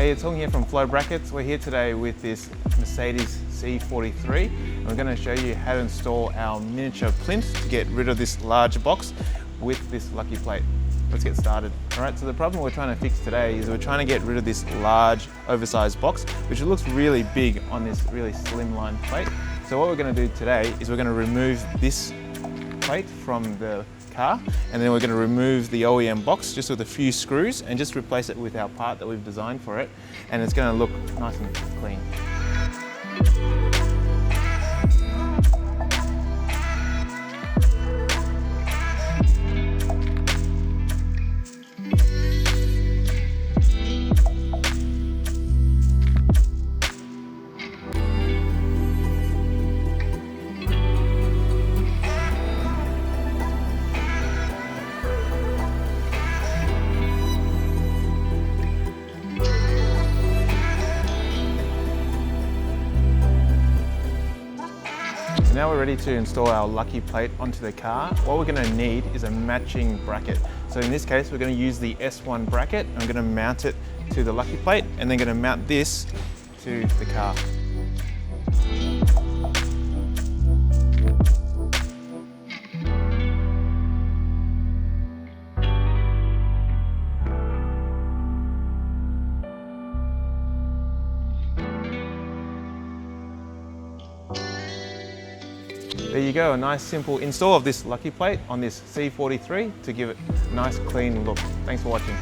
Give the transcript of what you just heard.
Hey, it's Hung here from Flow Brackets. We're here today with this Mercedes C43 and we're going to show you how to install our miniature plinth to get rid of this large box with this lucky plate. Let's get started. Alright, so the problem we're trying to fix today is we're trying to get rid of this large oversized box, which looks really big on this really slimline plate. So what we're going to do today is we're going to remove this plate from the car, and then we're going to remove the OEM box just with a few screws and just replace it with our part that we've designed for it, and it's going to look nice and clean. So now we're ready to install our lucky plate onto the car. What we're going to need is a matching bracket. So in this case, we're going to use the S1 bracket. I'm going to mount it to the lucky plate and then going to mount this to the car. There you go, a nice simple install of this lucky plate on this C43 to give it a nice clean look. Thanks for watching.